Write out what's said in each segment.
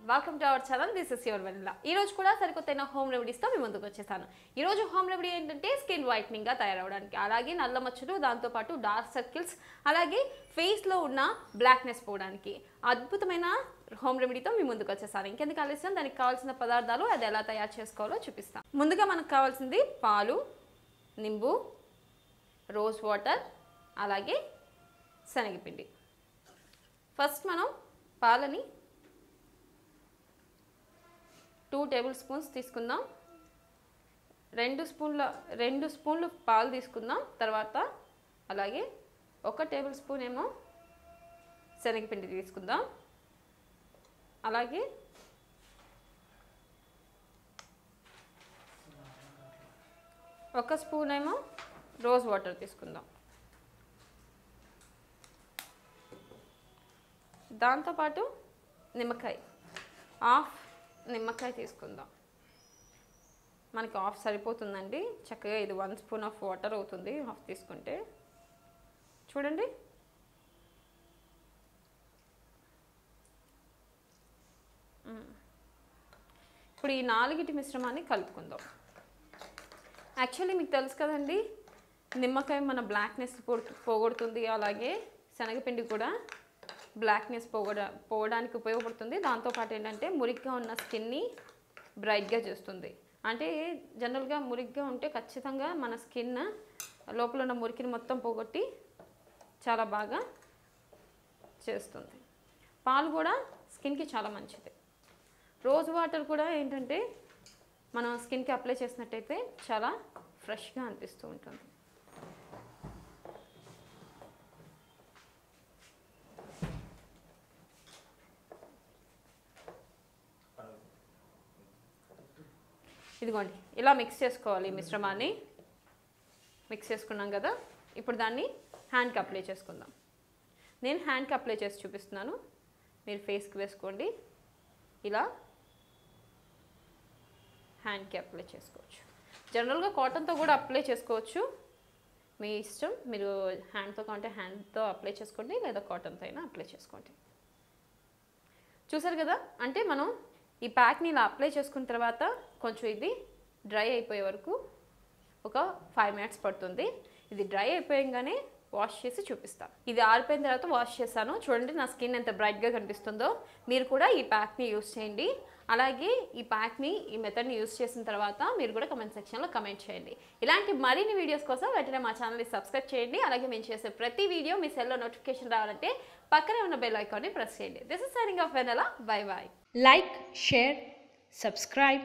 Welcome to our channel. This is your vanilla. ఈ రోజు కూడా సరికొత్తైన హోమ్ రెమెడీస్ తో మీ ముందుకు వచ్చేసాను. ఈ రోజు హోమ్ రెమెడీ ఏంటంటే స్కిన్ వైట్నింగ్ గా తయారవడానికి, అలాగే నల్ల మచ్చలు, దాంతో పాటు డార్క్ సర్కిల్స్, అలాగే ఫేస్ లో ఉన్న బ్లాక్నెస్ పోవడానికి అద్భుతమైన హోమ్ రెమెడీతో మీ ముందుకు వచ్చేసాను. ఇంకెందుకు ఆలస్యం, దానికి కావాల్సిన పదార్థాలు, అది ఎలా తయారు చేసుకోవాలో చూపిస్తాను. ముందుగా మనకు కావాల్సింది పాలు, నింబు, రోజ్ వాటర్, అలాగే శనగపిండి. ఫస్ట్ మనం పాలని 2 టేబుల్ స్పూన్స్ తీసుకుందాం. 2 స్పూన్లు పాలు తీసుకుందాం. తర్వాత అలాగే 1 టేబుల్ స్పూన్ ఏమో శనగపిండి తీసుకుందాం. అలాగే ఒక స్పూన్ ఏమో రోజ్ వాటర్ తీసుకుందాం. దాంతోపాటు నిమ్మకాయ, హాఫ్ నిమ్మకాయ తీసుకుందాం. మనకి హాఫ్ సరిపోతుందండి. చక్కగా ఇది 1 స్పూన్ ఆఫ్ వాటర్ అవుతుంది హాఫ్ తీసుకుంటే. చూడండి, ఇప్పుడు ఈ 4టి మిశ్రమాన్ని కలుపుకుందాం. యాక్చువల్లీ మీకు తెలుసు కదండి, నిమ్మకాయ మన బ్లాక్నెస్ పోగొడుతుంది, అలాగే శనగపిండి కూడా బ్లాక్నెస్ పోవడానికి ఉపయోగపడుతుంది. దాంతోపాటు ఏంటంటే మురిగ్గా ఉన్న స్కిన్ని బ్రైట్గా చేస్తుంది. అంటే జనరల్గా మురిగ్గా ఉంటే ఖచ్చితంగా మన స్కిన్ లోపల ఉన్న మురికిని మొత్తం పోగొట్టి చాలా బాగా చేస్తుంది. పాలు కూడా స్కిన్కి చాలా మంచిది. రోజ్ వాటర్ కూడా ఏంటంటే మనం స్కిన్కి అప్లై చేసినట్టయితే చాలా ఫ్రెష్గా అనిపిస్తూ ఉంటుంది. ఇదిగోండి, ఇలా మిక్స్ చేసుకోవాలి. మిశ్రమాన్ని మిక్స్ చేసుకున్నాం కదా, ఇప్పుడు దాన్ని హ్యాండ్కి అప్లై చేసుకుందాం. నేను హ్యాండ్కి అప్లై చేసి చూపిస్తున్నాను, మీరు ఫేస్కి వేసుకోండి. ఇలా హ్యాండ్కి అప్లై చేసుకోవచ్చు. జనరల్గా కాటన్తో కూడా అప్లై చేసుకోవచ్చు, మీ ఇష్టం. మీరు హ్యాండ్తో కాంటే హ్యాండ్తో అప్లై చేసుకోండి, లేదా కాటన్తో అయినా అప్లై చేసుకోండి. చూసారు కదా, అంటే మనం ఈ ప్యాక్ని ఇలా అప్లై చేసుకున్న తర్వాత కొంచెం ఇది డ్రై అయిపోయే వరకు ఒక 5 మినిట్స్ పడుతుంది. ఇది డ్రై అయిపోయంగానే వాష్ చేసి చూపిస్తాను. ఇది ఆరిపోయిన తర్వాత వాష్ చేశాను. చూడండి నా స్కిన్ ఎంత బ్రైట్గా కనిపిస్తుందో. మీరు కూడా ఈ ప్యాక్ని యూస్ చేయండి. అలాగే ఈ ప్యాక్ని, ఈ మెథడ్ని యూస్ చేసిన తర్వాత మీరు కూడా కమెంట్ సెక్షన్లో కమెంట్ చేయండి. ఇలాంటి మరిన్ని వీడియోస్ కోసం వెంటనే మా ఛానల్ని సబ్స్క్రైబ్ చేయండి. అలాగే మేము చేసే ప్రతి వీడియో మీ సెల్లో నోటిఫికేషన్ రావాలంటే పక్కనే ఉన్న బెల్ ఐకాన్ని ప్రెస్ చేయండి. This is signing off Vennela. Bye bye. Like, share, subscribe,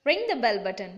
ring the bell button.